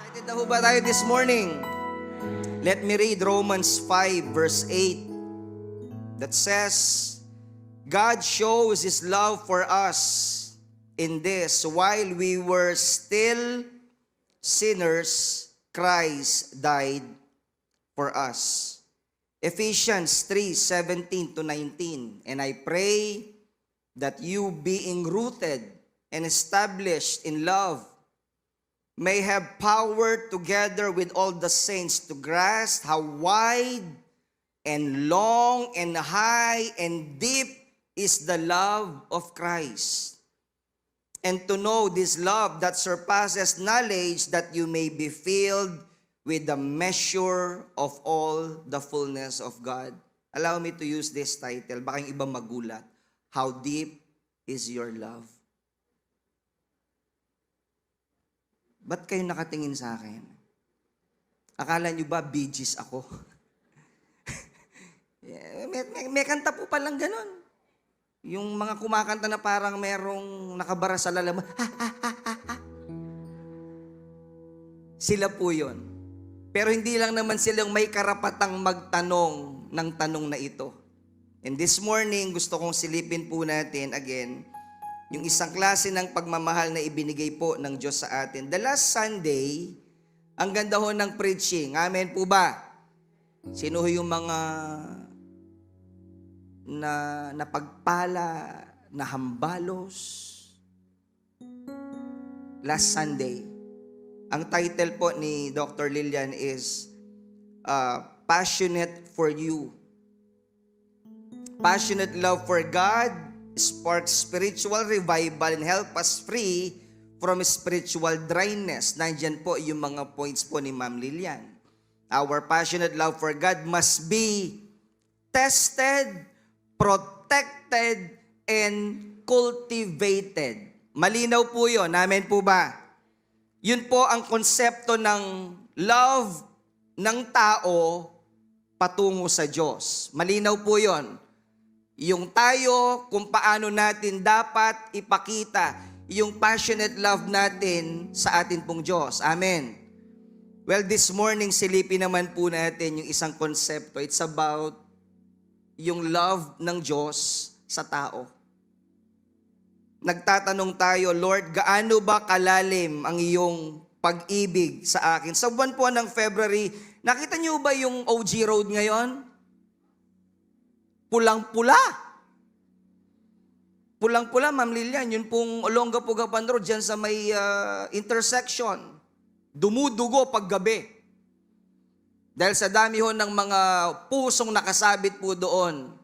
Excited na ho ba tayo this morning? Let me read Romans 5 verse 8 that says, God shows His love for us in this, while we were still sinners, Christ died for us. Ephesians 3:17 to 19. And I pray that you, being rooted and established in love, may have power together with all the saints to grasp how wide and long and high and deep is the love of Christ. And to know this love that surpasses knowledge, that you may be filled with the measure of all the fullness of God. Allow me to use this title, baka yung iba magulat. How deep is your love? Ba't kayo nakatingin sa akin? Akala nyo ba Bee Gees ako? may kanta po palang ganun. Yung mga kumakanta na parang merong nakabara sa lalaman. Sila po yun. Pero hindi lang naman silang may karapatang magtanong ng tanong na ito. And this morning, gusto kong silipin po natin again yung isang klase ng pagmamahal na ibinigay po ng Diyos sa atin. The last Sunday, ang ganda ho ng preaching. Amen po ba? Sino ho yung mga napagpala, na hambalos? Last Sunday, ang title po ni Dr. Lilian is Passionate for You. Passionate love for God sparks spiritual revival and help us free from spiritual dryness. Nandiyan po yung mga points po ni Ma'am Lilian. Our passionate love for God must be tested, protected, and cultivated. Malinaw po yun. Amen po ba? Yun po ang konsepto ng love ng tao patungo sa Diyos. Malinaw po yun. Yung tayo, kung paano natin dapat ipakita yung passionate love natin sa atin pong Diyos. Amen. Well, this morning, silipin naman po natin yung isang konsepto. It's about yung love ng Diyos sa tao. Nagtatanong tayo, Lord, gaano ba kalalim ang iyong pag-ibig sa akin? Sa buwan po ng February, nakita niyo ba yung OG Road ngayon? Pulang-pula. Pulang-pula, Ma'am Lilian, yun pong Olongapo-Gapan Road, dyan sa may intersection. Dumudugo paggabi. Dahil sa dami ho ng mga pusong nakasabit po doon.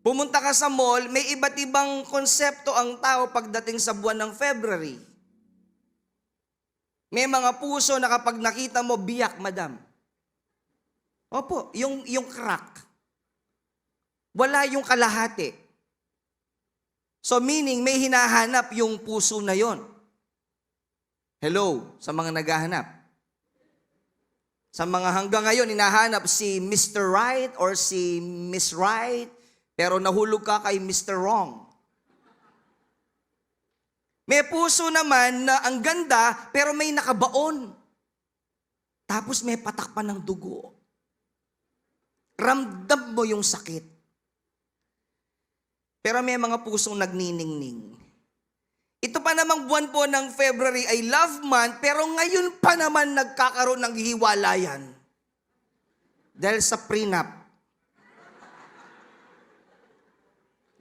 Pumunta ka sa mall, may iba't ibang konsepto ang tao pagdating sa buwan ng February. May mga puso na kapag nakita mo, biyak, madam. Opo, yung crack. Wala yung kalahati. So meaning, may hinahanap yung puso na yon. Hello, sa mga naghahanap. Sa mga hanggang ngayon, hinahanap si Mr. Right or si Miss Right, pero nahulog ka kay Mr. Wrong. May puso naman na ang ganda, pero may nakabaon. Tapos may patak pa ng dugo. Ramdam mo yung sakit. Pero may mga pusong nagniningning. Ito pa namang buwan po ng February ay love month, pero ngayon pa naman nagkakaroon ng hiwalayan. Dahil sa prenup.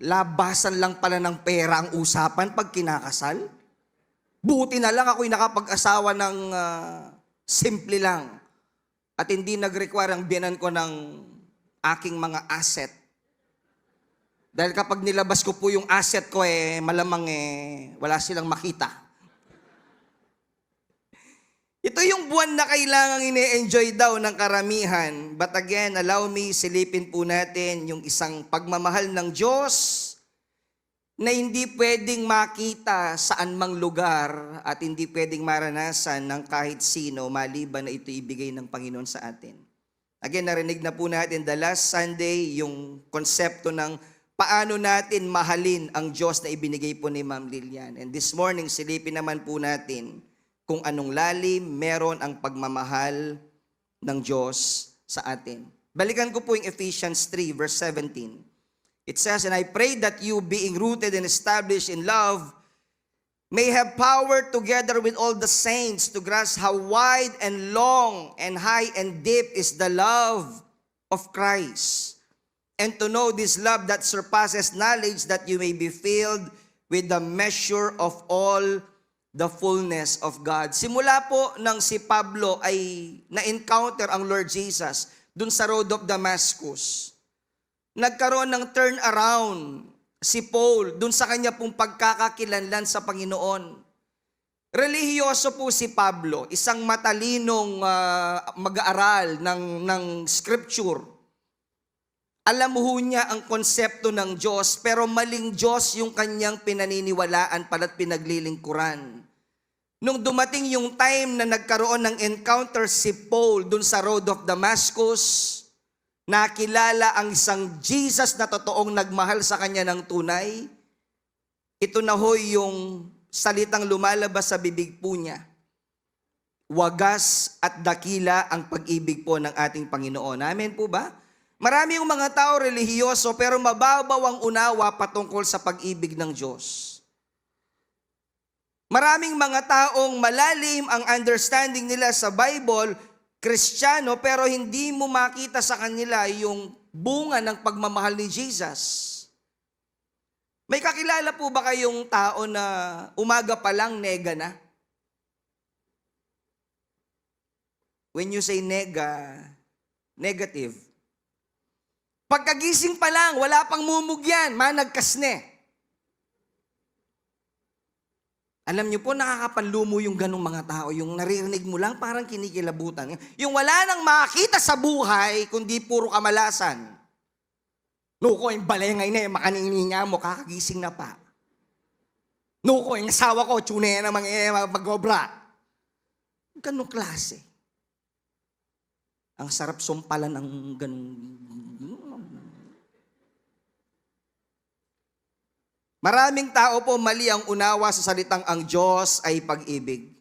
Labasan lang pala ng pera ang usapan pag kinakasal. Buti na lang ako'y nakapag-asawa ng simple lang at hindi nag-require ang biyanan ko ng aking mga asset. Dahil kapag nilabas ko po yung asset ko, malamang wala silang makita. Ito yung buwan na kailangang ine-enjoy daw ng karamihan. But again, allow me, silipin po natin yung isang pagmamahal ng Diyos na hindi pwedeng makita saan mang lugar at hindi pwedeng maranasan ng kahit sino maliban na ito ibigay ng Panginoon sa atin. Again, narinig na po natin the last Sunday yung konsepto ng paano natin mahalin ang Diyos na ibinigay po ni Ma'am Lilian. And this morning, silipin naman po natin kung anong lalim meron ang pagmamahal ng Diyos sa atin. Balikan ko po yung Ephesians 3 verse 17. It says, "And I pray that you, being rooted and established in love, may have power together with all the saints to grasp how wide and long and high and deep is the love of Christ, and to know this love that surpasses knowledge, that you may be filled with the measure of all the fullness of God." Simula po nang si Pablo ay na-encounter ang Lord Jesus dun sa road of Damascus, nagkaroon ng turnaround si Paul dun sa kanya pong pagkakakilanlan sa Panginoon. Relihiyoso po si Pablo, isang matalinong mag-aaral ng scripture. Alam mo niya ang konsepto ng Diyos, pero maling Diyos yung kanyang pinaniniwalaan pala't pinaglilingkuran. Nung dumating yung time na nagkaroon ng encounter si Paul dun sa road of Damascus, nakilala ang isang Jesus na totoong nagmahal sa kanya ng tunay. Ito na hoy yung salitang lumalabas sa bibig po niya. Wagas at dakila ang pag-ibig po ng ating Panginoon. Amen po ba? Marami yung mga tao relihiyoso pero mababaw ang unawa patungkol sa pag-ibig ng Diyos. Maraming mga taong malalim ang understanding nila sa Bible, Kristiyano, pero hindi mo makita sa kanila yung bunga ng pagmamahal ni Jesus. May kakilala po ba kayong tao na umaga pa lang nega na? When you say nega, negative. Pagkagising pa lang, wala pang mumugyan, managkasne. Alam niyo po, nakakapanlumo yung ganong mga tao, yung naririnig mo lang parang kinikilabutan. Yung wala nang makita sa buhay, kundi puro kamalasan. Nuko, yung balengay na, makanininga mo, kakagising na pa. Nuko, yung asawa ko, tune na mag-obra. Ganong klase. Ang sarap sumpalan ng ganong. Maraming tao po mali ang unawa sa salitang ang Diyos ay pag-ibig.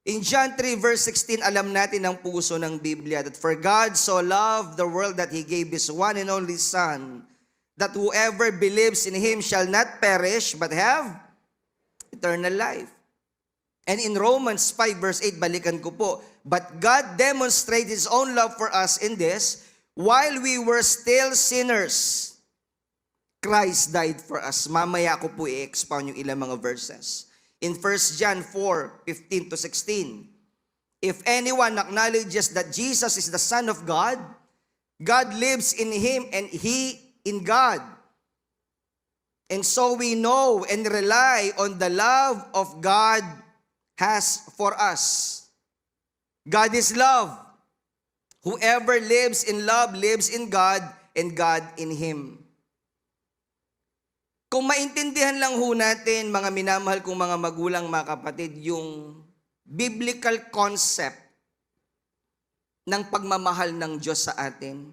In John 3 verse 16, alam natin ang puso ng Biblia that for God so loved the world that He gave His one and only Son, that whoever believes in Him shall not perish but have eternal life. And in Romans 5 verse 8, balikan ko po, but God demonstrated His own love for us in this, while we were still sinners, Christ died for us. Mamaya ko po i-expound yung ilang mga verses. In 1 John 4, 15 to 16, if anyone acknowledges that Jesus is the Son of God, God lives in Him and He in God. And so we know and rely on the love of God has for us. God is love. Whoever lives in love lives in God and God in him. Kung maintindihan lang ho natin, mga minamahal kong mga magulang, mga kapatid, yung biblical concept ng pagmamahal ng Diyos sa atin,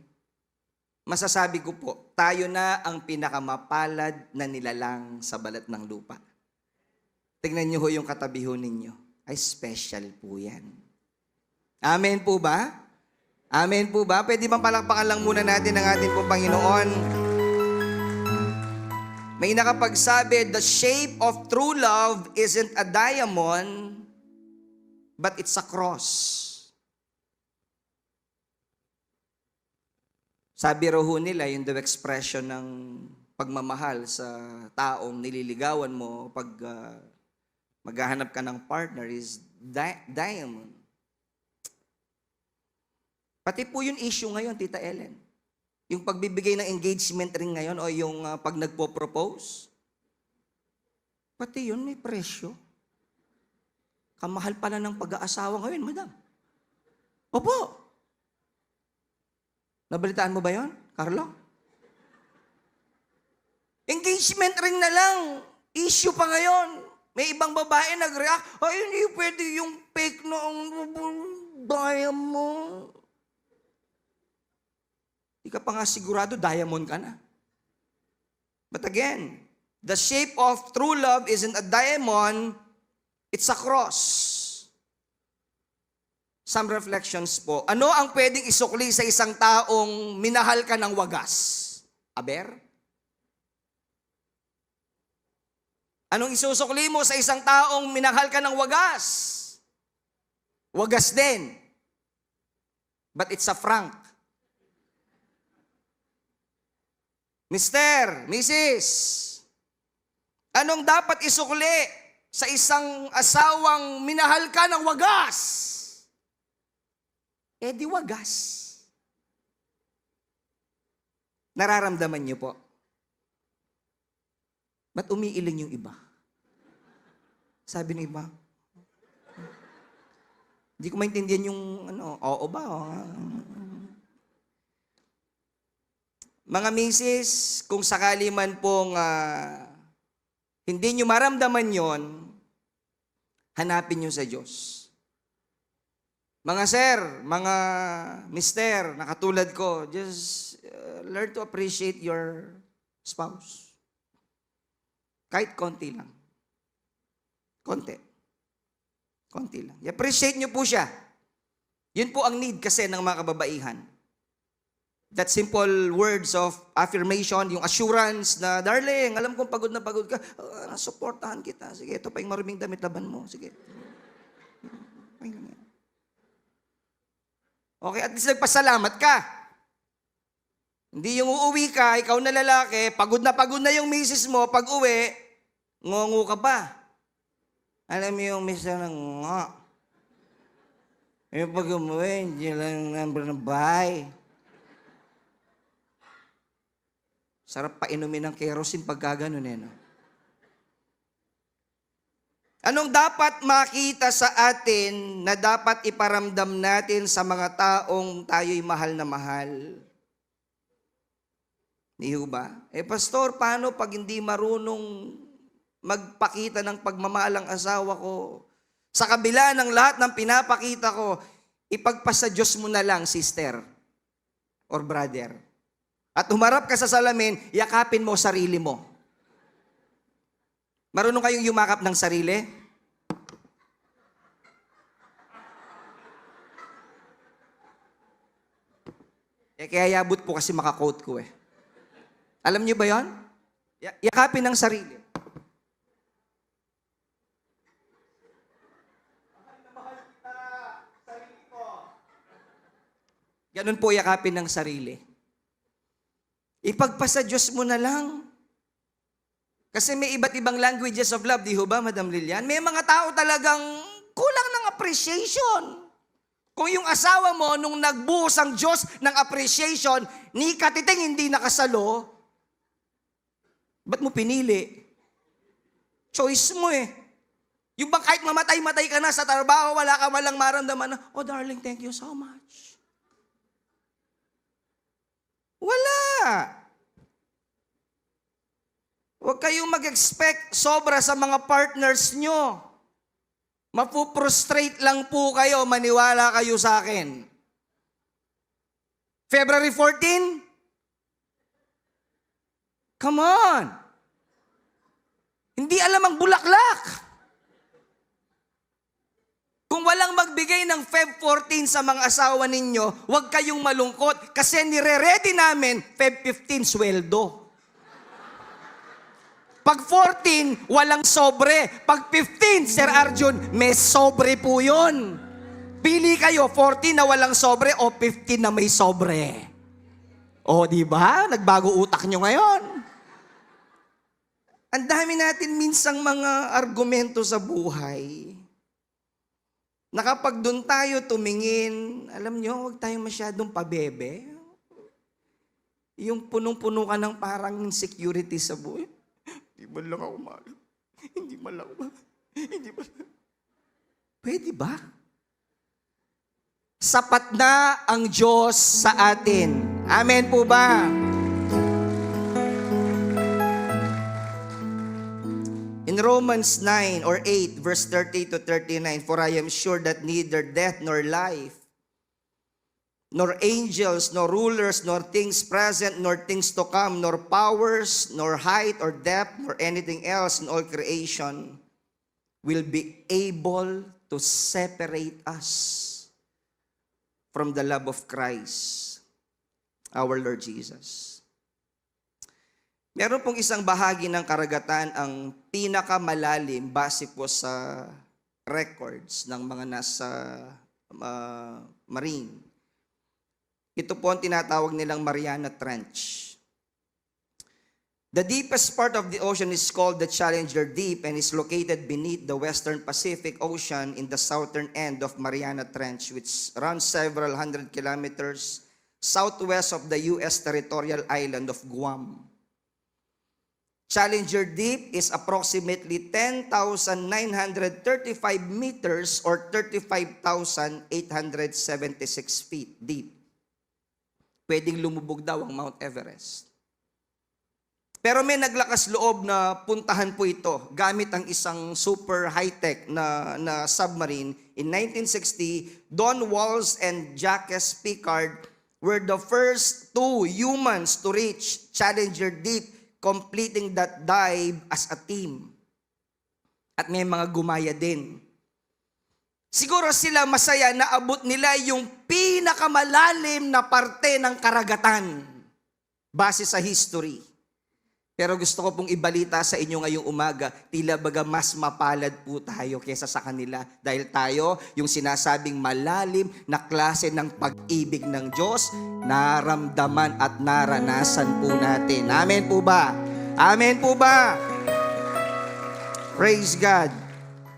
masasabi ko po, tayo na ang pinakamapalad na nilalang sa balat ng lupa. Tingnan niyo ho yung katabi ho ninyo. Ay, special po yan. Amen po ba? Amen po ba? Pwede bang palakpakan lang muna natin ang ating po Panginoon? May nakapagsabi, the shape of true love isn't a diamond, but it's a cross. Sabi raw ho nila, yung the expression ng pagmamahal sa taong nililigawan mo, pag maghahanap ka ng partner is diamond. Pati po yung issue ngayon, Tita Ellen. Yung pagbibigay ng engagement ring ngayon o yung pag nagpo-propose, pati yun may presyo. Kamahal pala ng pag-aasawa ngayon, madam. Opo. Nabalitaan mo ba yon, Carlo? Engagement ring na lang. Issue pa ngayon. May ibang babae nag-react, ay, hindi pwede yung fake na ang diamond. Di ka pa nga sigurado, diamond ka na. But again, the shape of true love isn't a diamond, it's a cross. Some reflections po. Ano ang pwedeng isukli sa isang taong minahal ka ng wagas? Aber? Anong isusukli mo sa isang taong minahal ka ng wagas? Wagas din. But it's a franc. Mister, Mrs., anong dapat isukli sa isang asawang minahal ka ng wagas? Eh di wagas. Nararamdaman niyo po? Ba't umiiling yung iba? Sabi ng iba, hindi ko maintindihan yung oo ba? Mga misis, kung sakali man pong hindi nyo maramdaman yon, hanapin nyo sa Diyos. Mga sir, mga mister, na katulad ko, just learn to appreciate your spouse. Kahit konti lang. Konti. Konti lang. I-appreciate nyo po siya. Yun po ang need kasi ng mga kababaihan. That simple words of affirmation, yung assurance na, darling, alam kong pagod na pagod ka, nasuportahan kita. Sige, ito pa yung maruming damit laban mo. Sige. Okay, at least nagpasalamat ka. Hindi yung uuwi ka, ikaw na lalaki, pagod na yung misis mo, pag uwi, ngongo ka pa. Alam mo yung misis na nga. Eh, pag umuwi, hindi lang number ng bahay. Sarap pa inumin ng kerosene pag gano'n no? Anong dapat makita sa atin na dapat iparamdam natin sa mga taong tayo'y mahal na mahal? Niyo ba? Eh pastor, paano pag hindi marunong magpakita ng pagmamahal ang asawa ko? Sa kabila ng lahat ng pinapakita ko, ipagpasa Diyos mo na lang, sister or brother. At humarap ka sa salamin, yakapin mo sarili mo. Marunong kayong yumakap ng sarili? Kaya yabot po kasi makakote ko eh. Alam niyo ba yon? Yakapin ng sarili. Ganun po yakapin ng sarili. Ipagpasa Diyos mo na lang. Kasi may iba't ibang languages of love, di ho ba, Madam Lilian? May mga tao talagang kulang ng appreciation. Kung yung asawa mo, nung nagbuhos ang Diyos ng appreciation, ni katiting hindi nakasalo, ba't mo pinili? Choice mo eh. Yung bang kahit mamatay-matay ka na sa trabaho, wala ka malang maramdaman na, oh darling, thank you so much. Wala. Huwag kayong mag-expect sobra sa mga partners nyo. Mapuprostrate lang po kayo, maniwala kayo sa akin. February 14? Come on. Hindi alam ang bulaklak. Kung walang magbigay ng Feb 14 sa mga asawa ninyo, huwag kayong malungkot kasi nire-ready namin Feb 15 sweldo. Pag 14, walang sobre. Pag 15, Sir Arjun, may sobre po yun. Pili kayo, 14 na walang sobre o 15 na may sobre. O, di ba? Nagbago utak nyo ngayon. Ang dami natin minsang mga argumento sa buhay na kapag doon tayo tumingin, alam nyo, huwag tayong masyadong pabebe. Yung punong-puno ka ng parang insecurity sa buhay. Hindi man lang ako mahal. Hindi man lang ako mahal. Hindi man lang. Pwede ba? Sapat na ang Diyos sa atin. Amen po ba? In Romans 9 or 8, verse 30 to 39, for I am sure that neither death nor life, nor angels, nor rulers, nor things present, nor things to come, nor powers, nor height or depth, nor anything else in all creation will be able to separate us from the love of Christ, our Lord Jesus. Meron pong isang bahagi ng karagatan ang pinakamalalim base po sa records ng mga nasa marine. Ito po ang tinatawag nilang Mariana Trench. The deepest part of the ocean is called the Challenger Deep and is located beneath the western Pacific Ocean in the southern end of Mariana Trench, which runs several hundred kilometers southwest of the U.S. territorial island of Guam. Challenger Deep is approximately 10,935 meters or 35,876 feet deep. Pwedeng lumubog daw ang Mount Everest. Pero may naglakas loob na puntahan po ito gamit ang isang super high-tech na submarine. In 1960, Don Walls and Jacques Piccard were the first two humans to reach Challenger Deep, completing that dive as a team. At may mga gumaya din. Siguro sila masaya na abot nila yung pinakamalalim na parte ng karagatan base sa history. Pero gusto ko pong ibalita sa inyo ngayong umaga, tila baga mas mapalad po tayo kesa sa kanila. Dahil tayo, yung sinasabing malalim na klase ng pag-ibig ng Diyos, naramdaman at naranasan po natin. Amen po ba? Amen po ba? Praise God.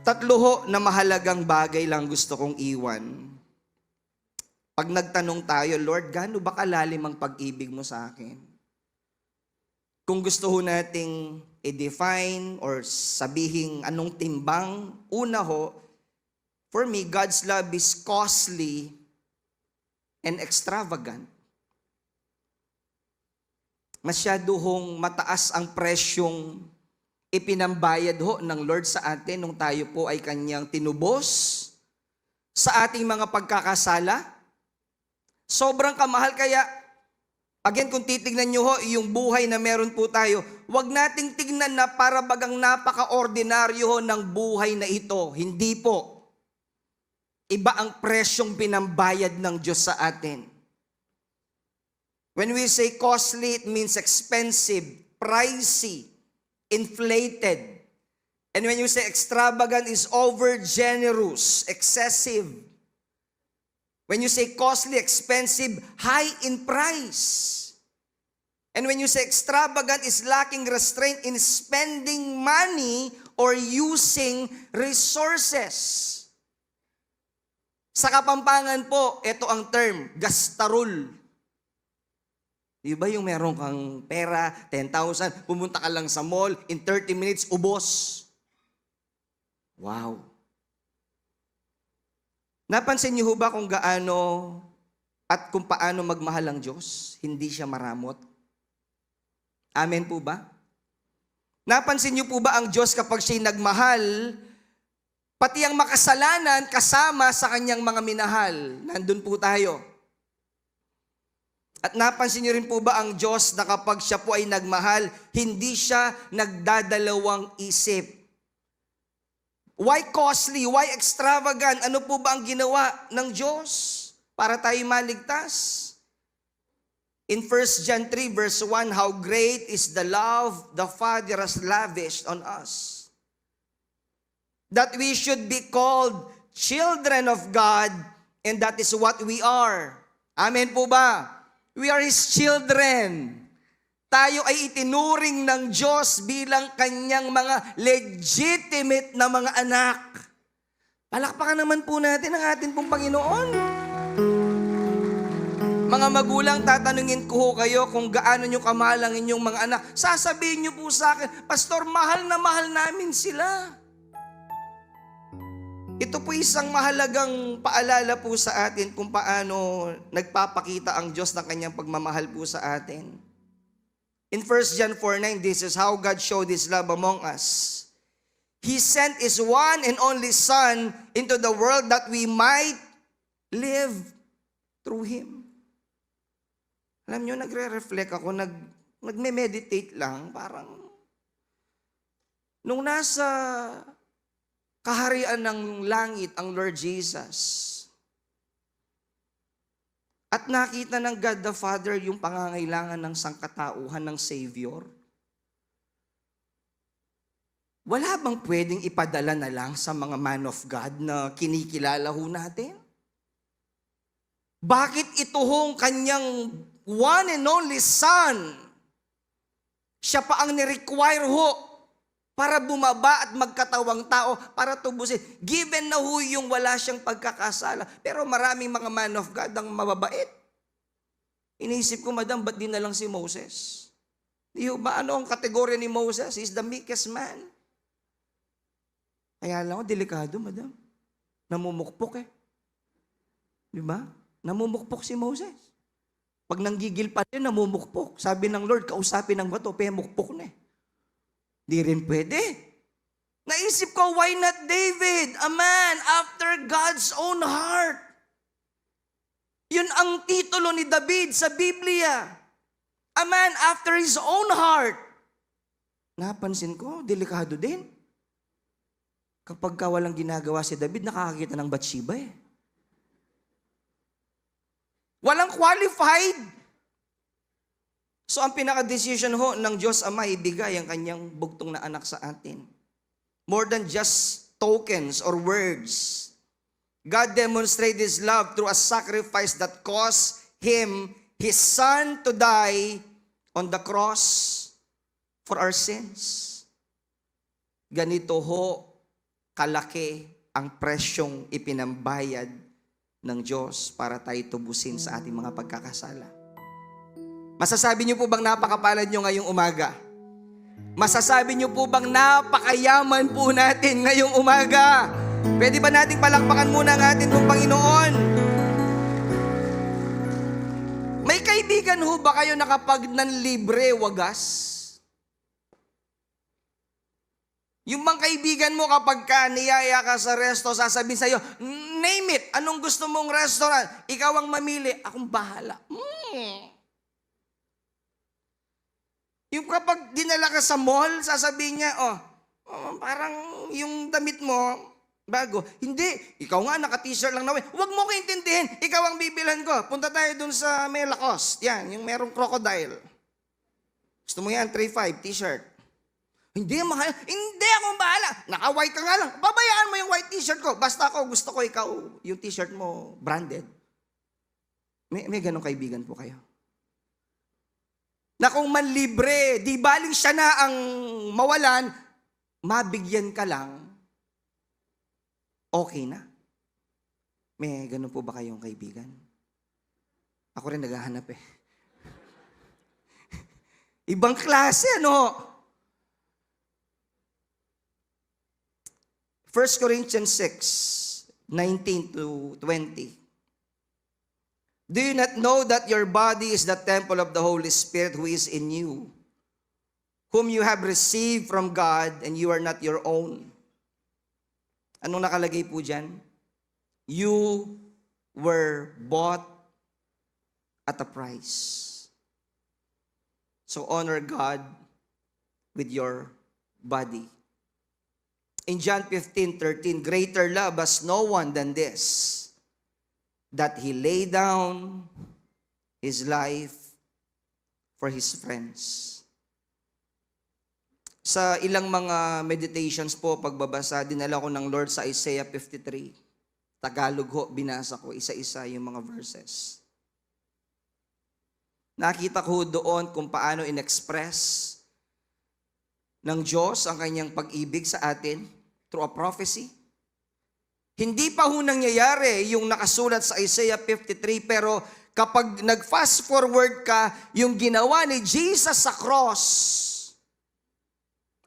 Tatlo ho na mahalagang bagay lang gusto kong iwan. Pag nagtanong tayo, Lord, gaano ba kalalim ang pag-ibig mo sa akin? Kung gusto ho nating i-define or sabihin anong timbang, una ho, for me, God's love is costly and extravagant. Masyado hong mataas ang presyong ipinambayad ho ng Lord sa atin nung tayo po ay kanyang tinubos sa ating mga pagkakasala. Sobrang kamahal kaya, again, kung titignan nyo ho, yung buhay na meron po tayo, wag nating tignan na para bagang napaka-ordinaryo ho ng buhay na ito. Hindi po. Iba ang presyong pinambayad ng Diyos sa atin. When we say costly, it means expensive, pricey, inflated. And when you say extravagant, is over-generous, excessive. When you say costly, expensive, high in price. And when you say extravagant, is lacking restraint in spending money or using resources. Sa Kapampangan po, ito ang term, gastarol. Di ba yung meron kang pera, 10,000, pumunta ka lang sa mall, in 30 minutes, ubos. Wow. Napansin niyo ba kung gaano at kung paano magmahal ang Diyos? Hindi siya maramot. Amen po ba? Napansin niyo po ba ang Diyos kapag siya'y nagmahal, pati ang makasalanan kasama sa kanyang mga minahal? Nandun po tayo. At napansin niyo rin po ba ang Diyos na kapag siya po ay nagmahal, hindi siya nagdadalawang isip? Why costly? Why extravagant? Ano po ba ang ginawa ng Diyos para tayo maligtas? In 1 John 3 verse 1, how great is the love the Father has lavished on us, that we should be called children of God, and that is what we are. Amen po ba? We are His children. Tayo ay itinuring ng Diyos bilang kanyang mga legitimate na mga anak. Palakpakan naman po natin ang ating pong Panginoon. Mga magulang, tatanungin ko kayo kung gaano nyo kamahal ang inyong mga anak. Sasabihin nyo po sa akin, Pastor, mahal na mahal namin sila. Ito po isang mahalagang paalala po sa atin kung paano nagpapakita ang Diyos ng kanyang pagmamahal po sa atin. In 1 John 4:9, this is how God showed His love among us. He sent His one and only Son into the world that we might live through Him. Alam nyo, nagre-reflect ako, nagme-meditate lang, parang nung nasa kaharian ng langit ang Lord Jesus, at nakita ng God the Father yung pangangailangan ng sangkatauhan ng Savior, wala bang pwedeng ipadala na lang sa mga man of God na kinikilala ho natin? Bakit ito hong kanyang one and only Son, siya pa ang ni-require ho para bumaba at magkatawang tao para tubusin? Given na ho yung wala siyang pagkakasala. Pero maraming mga man of God ang mababait. Iniisip ko, Madam, ba't di na lang si Moses? Di ba ano ang kategorya ni Moses? He's the meekest man. Kaya lang, delikado, Madam. Namumukpok eh. Di ba? Namumukpok si Moses. Pag nanggigil pa rin, namumukpok. Sabi ng Lord, kausapin ng bato, mukpok na eh. Di rin pwede. Naisip ko, why not David? A man after God's own heart. Yun ang titulo ni David sa Biblia. A man after his own heart. Napansin ko, delikado din. Kapag walang ginagawa si David, nakakakita ng Bathsheba eh. Walang qualified. So ang pinaka-decision ho ng Diyos Ama, ibigay ang kanyang bugtong na anak sa atin. More than just tokens or words. God demonstrated His love through a sacrifice that caused Him, His Son, to die on the cross for our sins. Ganito ho kalaki ang presyong ipinambayad ng Diyos para tayo tubusin sa ating mga pagkakasala. Masasabi niyo po bang napakapalad niyo ngayong umaga? Masasabi niyo po bang napakayaman po natin ngayong umaga? Pwede ba nating palakpakan muna ang ating pong Panginoon? May kaibigan ho ba kayo na kapag nanlibre wagas? Yung mga kaibigan mo kapag niyaya ka sa resto, sasabihin sa'yo, name it, anong gusto mong restaurant? Ikaw ang mamili, akong bahala. Yung kapag dinala ka sa mall, sasabihin niya, parang yung damit mo, bago. Hindi, ikaw nga naka-t-shirt lang na. Huwag mo ko intindihin, ikaw ang bibilhan ko. Punta tayo dun sa may Lacoste, yan, yung merong crocodile. Gusto mo yan, 3.5 t-shirt. Hindi, mahal. Hindi, akong bahala. Naka-white ka nga lang. Babayaan mo yung white t-shirt ko. Basta ako, gusto ko ikaw, yung t-shirt mo, branded. May ganong kaibigan po kayo. Na kung manlibre, di baling siya na ang mawalan, mabigyan ka lang, okay na. May ganon po ba kayong kaibigan? Ako rin naghahanap eh. Ibang klase, ano? 1 Corinthians 6, 19 to 20. Do you not know that your body is the temple of the Holy Spirit who is in you, whom you have received from God, and you are not your own? Anong nakalagay po dyan? You were bought at a price. So honor God with your body. In John 15:13, greater love has no one than this, that He laid down His life for His friends. Sa ilang mga meditations po, pagbabasa, dinala ko ng Lord sa Isaiah 53. Tagalog ho, binasa ko isa-isa yung mga verses. Nakita ko doon kung paano in-express ng Diyos ang kanyang pag-ibig sa atin through a prophecy. Hindi pa ho nangyayari yung nakasulat sa Isaiah 53, pero kapag nag-fast forward ka, yung ginawa ni Jesus sa cross,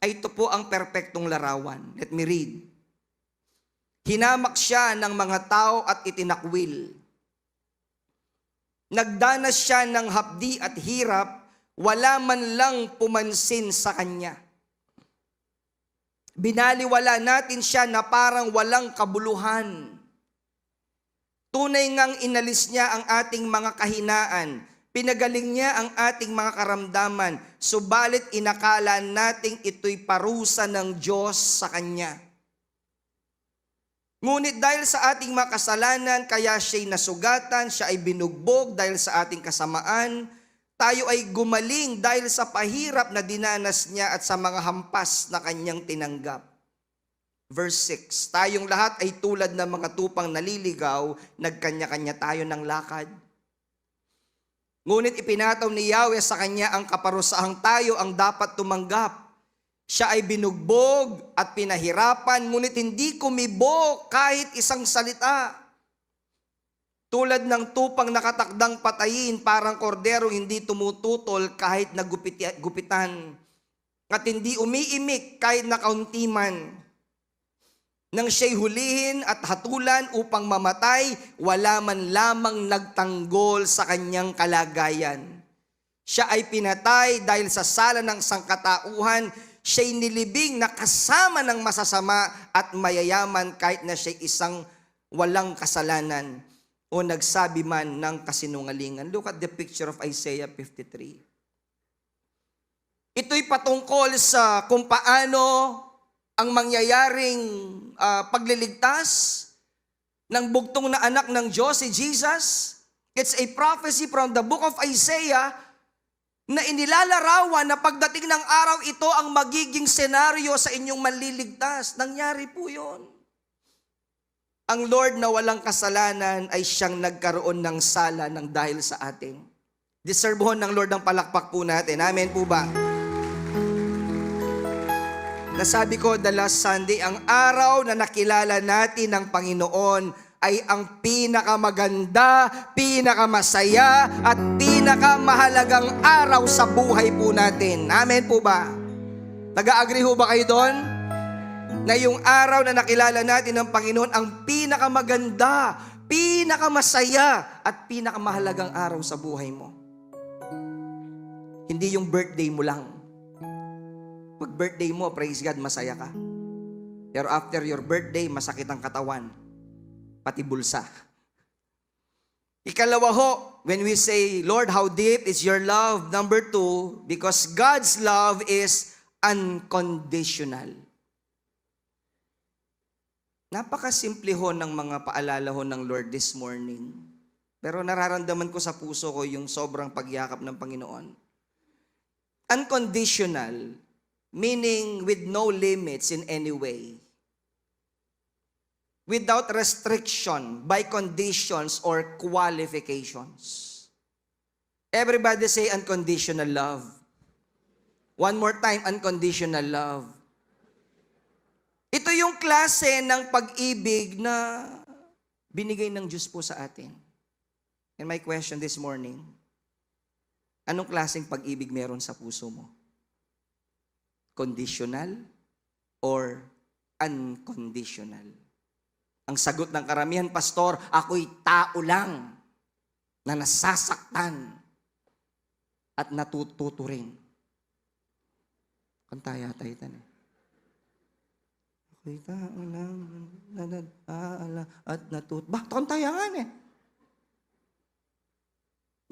ay ito po ang perpektong larawan. Let me read. Hinamak siya ng mga tao at itinakwil. Nagdanas siya ng hapdi at hirap, wala man lang pumansin sa kanya. Binaliwala natin siya na parang walang kabuluhan. Tunay ngang inalis niya ang ating mga kahinaan. Pinagaling niya ang ating mga karamdaman. Subalit inakala nating ito'y parusa ng Diyos sa kanya. Ngunit dahil sa ating mga kasalanan, kaya siya'y nasugatan, siya ay binugbog dahil sa ating kasamaan. Tayo ay gumaling dahil sa pahirap na dinanas niya at sa mga hampas na kanyang tinanggap. Verse 6, tayong lahat ay tulad ng mga tupang naliligaw, nagkanya-kanya tayo ng lakad. Ngunit ipinataw ni Yahweh sa kanya ang kaparusahang tayo ang dapat tumanggap. Siya ay binugbog at pinahirapan, ngunit hindi kumibo kahit isang salita. Tulad ng tupang nakatakdang patayin, parang kordero hindi tumututol kahit nagupitan. At hindi umiimik kahit nakauntiman. Nang siya'y hulihin at hatulan upang mamatay, wala man lamang nagtanggol sa kanyang kalagayan. Siya ay pinatay dahil sa sala ng sangkatauhan. Siya'y nilibing na kasama ng masasama at mayayaman kahit na siya'y isang walang kasalanan o nagsabi man ng kasinungalingan. Look at the picture of Isaiah 53. Ito'y patungkol sa kung paano ang mangyayaring pagliligtas ng bugtong na anak ng Diyos, si Jesus. It's a prophecy from the book of Isaiah na inilalarawan na pagdating ng araw ito ang magiging senaryo sa inyong manliligtas. Nangyari po yun. Ang Lord na walang kasalanan ay siyang nagkaroon ng sala ng dahil sa atin. Deserve ng Lord ang palakpak po natin. Amen po ba? Nasabi ko the last Sunday, ang araw na nakilala natin ng Panginoon ay ang pinakamaganda, pinakamasaya, at pinakamahalagang araw sa buhay po natin. Amen po ba? Nag-a-agree ho ba kayo doon? Na yung araw na nakilala natin ng Panginoon, ang pinakamaganda, pinakamasaya, at pinakamahalagang araw sa buhay mo. Hindi yung birthday mo lang. Pag birthday mo, praise God, masaya ka. Pero after your birthday, masakit ang katawan. Pati bulsa. Ikalawa ho, when we say, Lord, how deep is your love? Number 2, because God's love is unconditional. Napakasimple ho ng mga paalala ho ng Lord this morning. Pero nararamdaman ko sa puso ko yung sobrang pagyakap ng Panginoon. Unconditional, meaning with no limits in any way. Without restriction by conditions or qualifications. Everybody say unconditional love. One more time, unconditional love. Ito yung klase ng pag-ibig na binigay ng Diyos po sa atin. And my question this morning, anong klaseng pag-ibig meron sa puso mo? Conditional or unconditional? Ang sagot ng karamihan, Pastor, ako'y tao lang na nasasaktan at natututo rin. Kanta yata ito eh. Ako'y tao lang na nag-aala at natututo. Bakit kanta yan eh?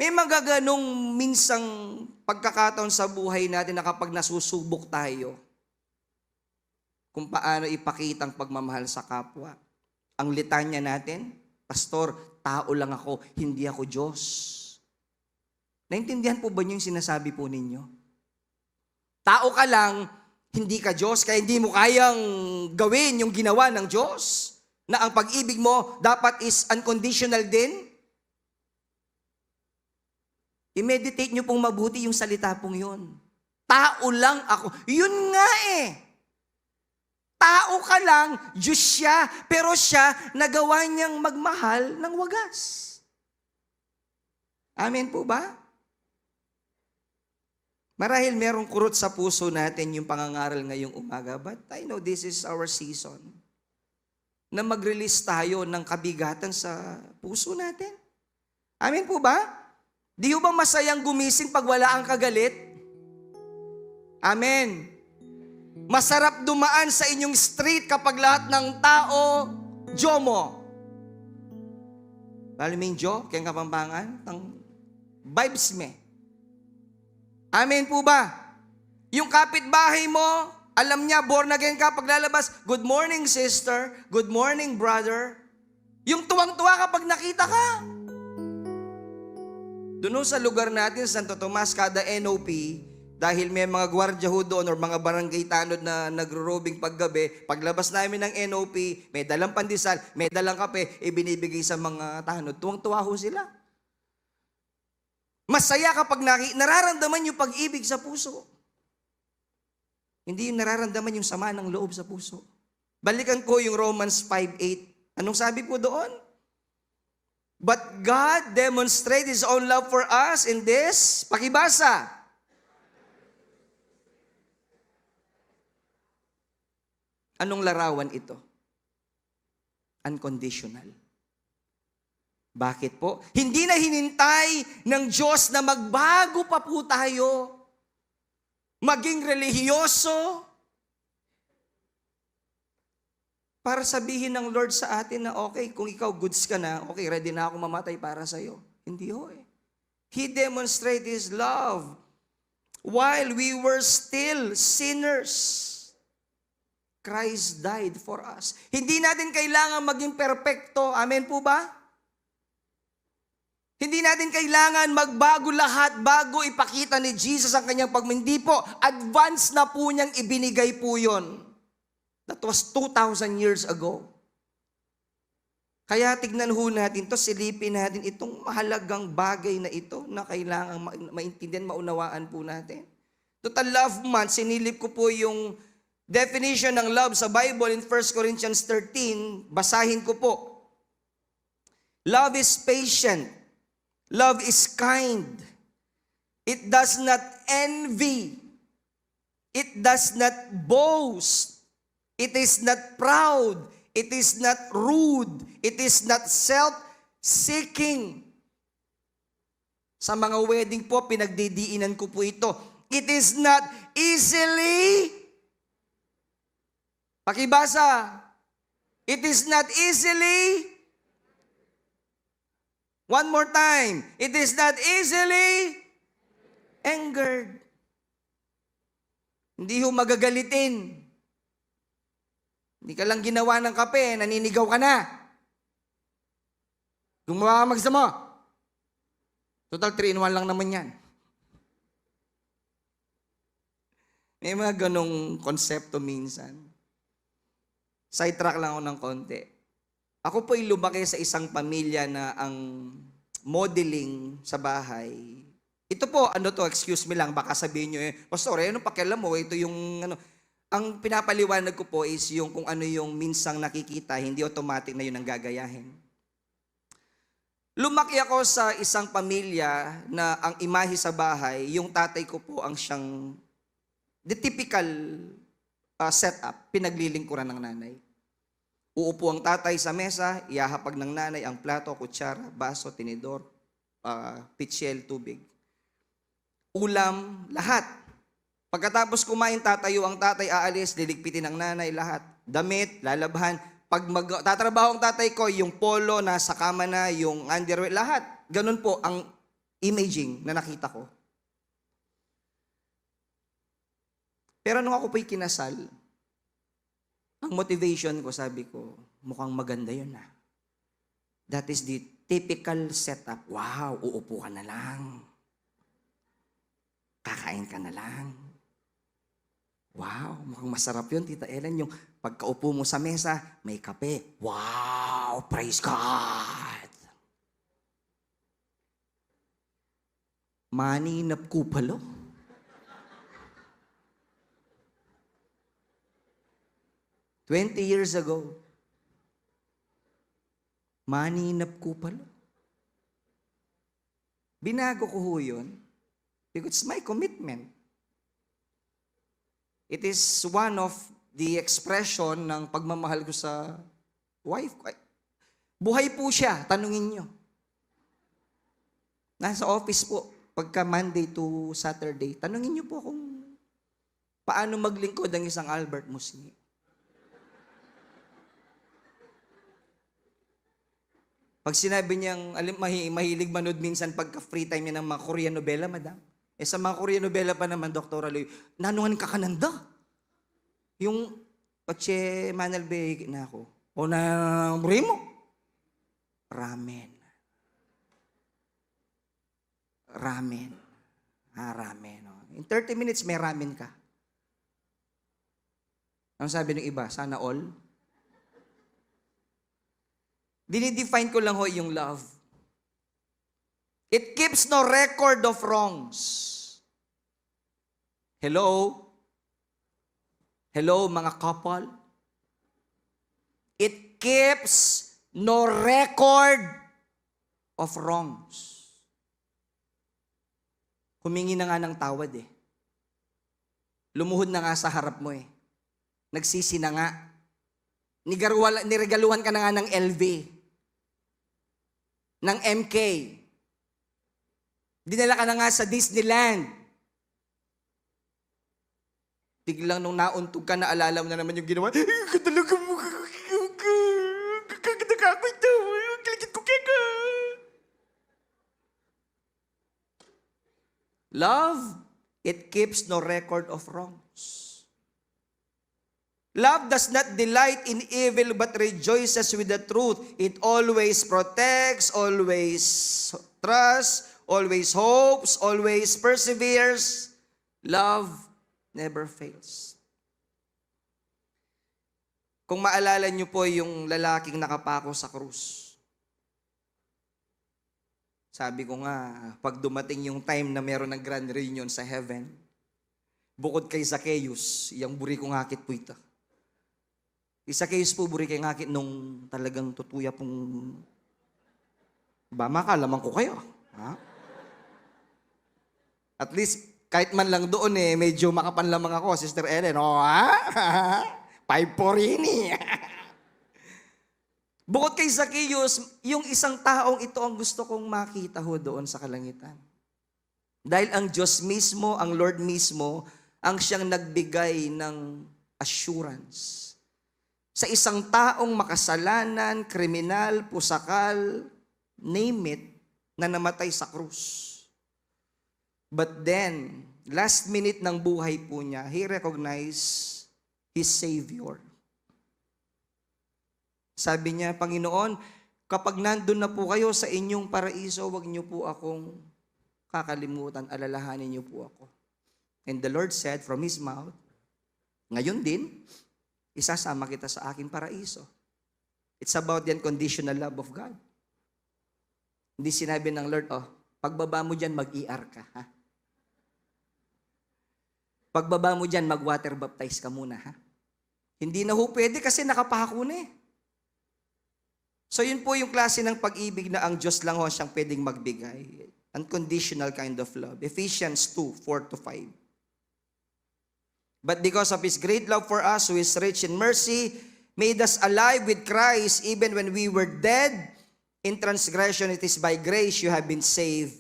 May magaganong minsang pagkakataon sa buhay natin na kapag nasusubok tayo, kung paano ipakita ang pagmamahal sa kapwa. Ang litanya natin, Pastor, tao lang ako, hindi ako Diyos. Naintindihan po ba niyo yung sinasabi po ninyo? Tao ka lang, hindi ka Diyos, kaya hindi mo kayang gawin yung ginawa ng Diyos, na ang pag-ibig mo dapat is unconditional din. I-meditate nyo pong mabuti yung salita pong yun. Tao lang ako. Yun nga eh. Tao ka lang, Diyos siya, pero siya nagawa niyang magmahal ng wagas. Amen po ba? Marahil merong kurot sa puso natin yung pangangaral ngayong umaga, but I know this is our season na mag-release tayo ng kabigatan sa puso natin. Amen po ba? Di ba masayang gumising pag wala ang kagalit? Amen. Masarap dumaan sa inyong street kapag lahat ng tao, Jomo. Baliming Jo, kaya kapampangan, ng vibes me. Amen po ba? Yung kapitbahay mo, alam niya, born again ka, paglalabas, good morning sister, good morning brother. Yung tuwang-tuwa kapag nakita ka. Doon sa lugar natin, Santo Tomas, kada NOP, dahil may mga gwardiya ho doon or mga barangay tanod na nagro-robing paggabi, paglabas namin ng NOP, may dalang pandesal, may dalang kape, ibinibigay sa mga tanod. Tuwang-tuwa ho sila. Masaya kapag nararamdaman yung pag-ibig sa puso. Hindi yung nararamdaman yung sama ng loob sa puso. Balikan ko yung Romans 5:8. Anong sabi po doon? But God demonstrated His own love for us in this, pakibasa. Anong larawan ito? Unconditional. Bakit po? Hindi na hinintay ng Diyos na magbago pa po tayo. Maging relihiyoso. Para sabihin ng Lord sa atin na okay, kung ikaw goods ka na, okay, ready na ako mamatay para sa'yo. Hindi ho eh. He demonstrated His love while we were still sinners. Christ died for us. Hindi natin kailangan maging perpekto. Amen po ba? Hindi natin kailangan magbago lahat bago ipakita ni Jesus ang kanyang pagmindi po. Advance na po niyang ibinigay po yon. That was 2,000 years ago. Kaya tignan ho natin to, silipin natin itong mahalagang bagay na ito na kailangan maintindihan, maunawaan po natin. Total love month, sinilip ko po yung definition ng love sa Bible in 1 Corinthians 13. Basahin ko po. Love is patient. Love is kind. It does not envy. It does not boast. It is not proud. It is not rude. It is not self-seeking. Sa mga wedding po, pinagdidiinan ko po ito. It is not easily, pakibasa, it is not easily, one more time, it is not easily angered. Hindi ho magagalitin. Hindi ka lang ginawa ng kape, naninigaw ka na. Gumawa ka magsama. Total 3-in-1 lang naman yan. May mga ganong konsepto minsan. Sidetrack lang ako ng konti. Ako po'y lumaki sa isang pamilya na ang modeling sa bahay. Ito po, excuse me lang, baka sabihin nyo Pastor, ano pakialam mo? Ito yung, ang pinapaliwanag ko po is yung kung ano yung minsang nakikita, hindi automatic na yun ang gagayahin. Lumaki ako sa isang pamilya na ang imahe sa bahay, yung tatay ko po ang siyang, the typical setup, pinaglilingkuran ng nanay. Uupo ang tatay sa mesa, ihahapag ng nanay ang plato, kutsara, baso, tinidor, pitsyel, tubig. Ulam, lahat. Pagkatapos kumain, tatayo ang tatay, aalis, liligpitin ng nanay, lahat. Damit, lalabhan. Pag tatrabaho ang tatay ko, yung polo, nasa kama na, yung underwear, lahat. Ganun po ang imaging na nakita ko. Pero nung ako po'y kinasal, ang motivation ko, sabi ko, mukhang maganda yun na. That is the typical setup. Wow, uupo ka na lang. Kakain ka na lang. Wow, mukhang masarap yun, Tita Ellen. Yung pagkaupo mo sa mesa, may kape. Wow, praise God! Maninap kupalo. "20 years ago, maninap kupalo." Binago ko ho yun because it's my commitment. It is one of the expression ng pagmamahal ko sa wife ko. Buhay po siya, tanungin nyo. Nasa office po, pagka Monday to Saturday, tanungin nyo po kung paano maglingkod ang isang Albert Musni. Pag sinabi niyang mahilig manood minsan pagka free time niya ng mga Korean novela, madam. Sa mga Korean novela pa naman, Dr. Aloy, nanuhan ka kananda. Yung Pache Manalbe na ako. O na mo. Ramen. Ramen. Ramen. In 30 minutes, may ramen ka. Ang sabi ng iba, sana all? Dinidefine ko lang ho yung love. It keeps no record of wrongs. Hello? Hello, mga couple? It keeps no record of wrongs. Humingi na nga ng tawad eh. Lumuhod na nga sa harap mo eh. Nagsisi na nga. Niregaluhan ka na nga ng LV. Ng MK. Dinala ka na nga sa Disneyland. Biglang nung nauntog ka, naalala mo na naman yung ginawa. Ka talaga mo. Kakita ito. Kalikit ko kaya. Love, it keeps no record of wrongs. Love does not delight in evil but rejoices with the truth. It always protects, always trusts, always hopes, always perseveres. Love never fails. Kung maalala niyo po yung lalaking nakapako sa krus. Sabi ko nga, pag dumating yung time na meron ng grand reunion sa heaven, bukod kay Zacchaeus, yung buri kong hakit po ito. Si Zacchaeus po, buri kay hakit nung talagang tutuya pong makalaman ko kayo. Ha? At least, kahit man lang doon medyo makapanlamang ako, Sister Ellen. O, ha? 5'4" yun. Bukod kay Zacchaeus, yung isang taong ito ang gusto kong makita ho doon sa kalangitan. Dahil ang Diyos mismo, ang Lord mismo, ang siyang nagbigay ng assurance. Sa isang taong makasalanan, kriminal, pusakal, name it, na namatay sa krus. But then, last minute ng buhay po niya, he recognized his Savior. Sabi niya, Panginoon, kapag nandun na po kayo sa inyong paraiso, wag niyo po akong kakalimutan, alalahanin niyo po ako. And the Lord said from His mouth, ngayon din, isasama kita sa aking paraiso. It's about the unconditional love of God. Hindi sinabi ng Lord, pagbaba mo dyan, mag-ER ka. Ha? Pagbaba mo dyan, mag-water baptize ka muna. Ha? Hindi na ho pwede kasi nakapako na eh. So yun po yung klase ng pag-ibig na ang Diyos lang ho siyang pwedeng magbigay. Unconditional kind of love. Ephesians 2:4-5. But because of His great love for us, who is rich in mercy, made us alive with Christ even when we were dead in transgression. It is by grace you have been saved.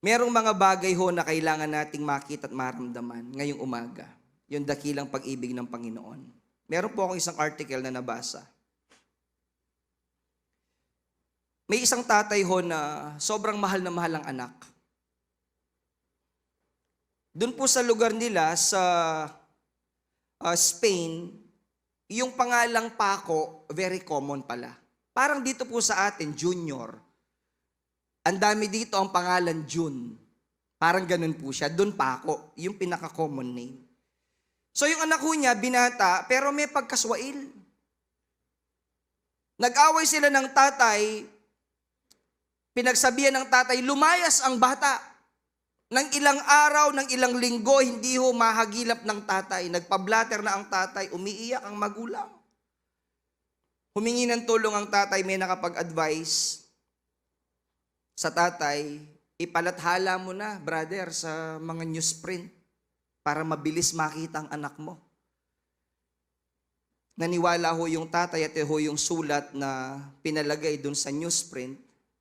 Merong mga bagay ho na kailangan nating makita at maramdaman ngayong umaga. Yung dakilang pag-ibig ng Panginoon. Meron po akong isang article na nabasa. May isang tatay ho na sobrang mahal na mahal ang anak. Doon po sa lugar nila sa Spain, yung pangalang Paco, very common pala. Parang dito po sa atin, Junior. Ang dami dito ang pangalan June. Parang ganun po siya. Doon Paco, yung pinaka-common name. So yung anak ko niya, binata, pero may pagkaswail. Nag-away sila ng tatay, Pinagsabihan ng tatay, lumayas ang bata. Nang ilang araw, ng ilang linggo, hindi ho mahagilap ng tatay. Nagpa-blatter na ang tatay, umiiyak ang magulang. Humingi ng tulong ang tatay, may nakapag-advise sa tatay, ipalathala mo na, brother, sa mga newsprint para mabilis makita ang anak mo. Naniwala ho yung tatay at ho yung sulat na pinalagay dun sa newsprint.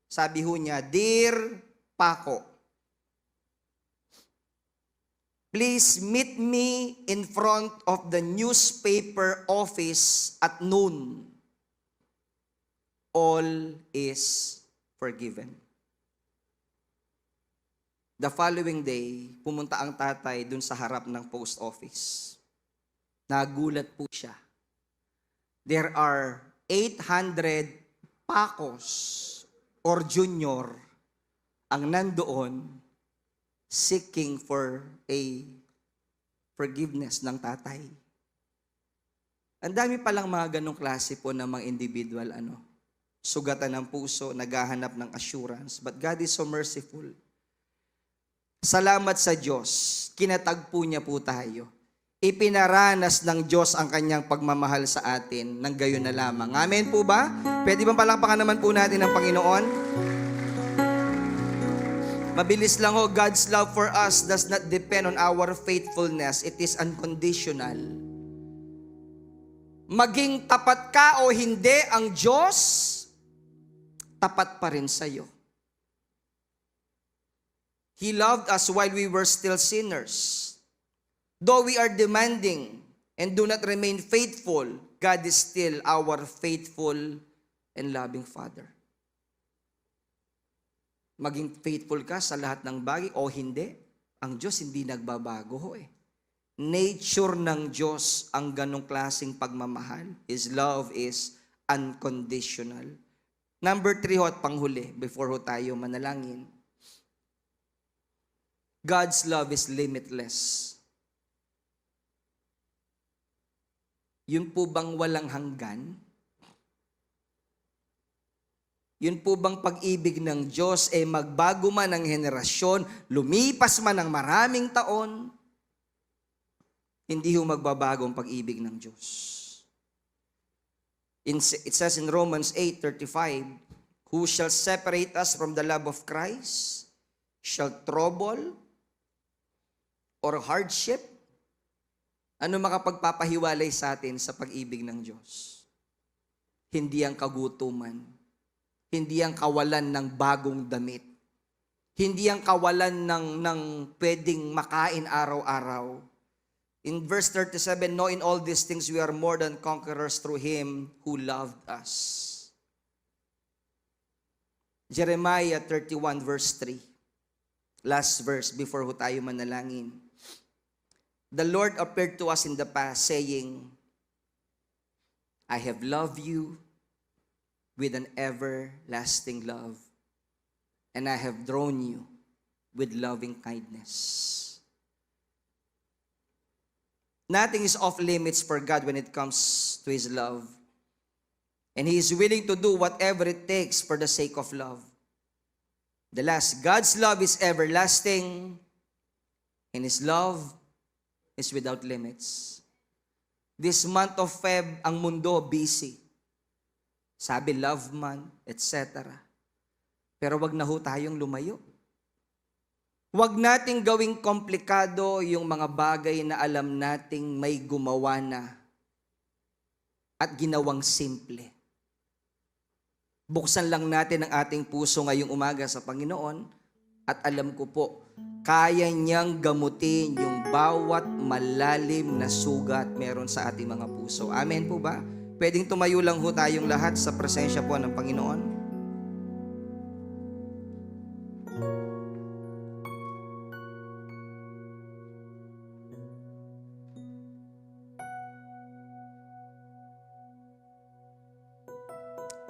Sabi ho niya, Dear Paco, please meet me in front of the newspaper office at noon. All is forgiven. The following day, pumunta ang tatay dun sa harap ng post office. Nagulat po siya. There are 800 Pacos or junior ang nandoon seeking for a forgiveness ng tatay. Ang dami palang mga ganong klase po ng mga individual, sugatan ng puso, naghahanap ng assurance. But God is so merciful. Salamat sa Diyos, kinatagpo niya po tayo. Ipinaranas ng Diyos ang kanyang pagmamahal sa atin ng gayon na lamang. Amen po ba? Pwede bang palakpakan naman po natin ang Panginoon? Mabilis lang ho, God's love for us does not depend on our faithfulness. It is unconditional. Maging tapat ka o hindi, ang Diyos, tapat pa rin sa iyo. He loved us while we were still sinners. Though we are demanding and do not remain faithful, God is still our faithful and loving Father. Maging faithful ka sa lahat ng bagay o hindi, ang Diyos hindi nagbabago ho eh. Nature ng Diyos ang ganong klaseng pagmamahal. His love is unconditional. Number 3 ho at panghuli, before ho tayo manalangin. God's love is limitless. Yun po bang walang hanggan? Yun po bang pag-ibig ng Diyos magbago man ang henerasyon, lumipas man ang maraming taon, hindi ho magbabago ang pag-ibig ng Diyos. It says in Romans 8:35, who shall separate us from the love of Christ? Shall trouble or hardship? Ano makapagpapahiwalay sa atin sa pag-ibig ng Diyos? Hindi ang kagutuman. Hindi ang kawalan ng bagong damit. Hindi ang kawalan ng pwedeng makain araw-araw. In verse 37, no, in all these things we are more than conquerors through Him who loved us. Jeremiah 31 verse 3. Last verse before ho tayo manalangin. The Lord appeared to us in the past saying, I have loved you with an everlasting love, and I have drawn you with loving kindness. Nothing is off limits for God when it comes to His love. And He is willing to do whatever it takes for the sake of love. The last, God's love is everlasting, and His love is without limits. This month of Feb, ang mundo busy. Sabi, love month, etc. Pero wag na ho tayong lumayo. Wag nating gawing komplikado yung mga bagay na alam nating may gumawa na at ginawang simple. Buksan lang natin ang ating puso ngayong umaga sa Panginoon at alam ko po, kaya niyang gamutin yung bawat malalim na sugat meron sa ating mga puso. Amen po ba? Pwedeng tumayo lang ho tayong lahat sa presensya po ng Panginoon.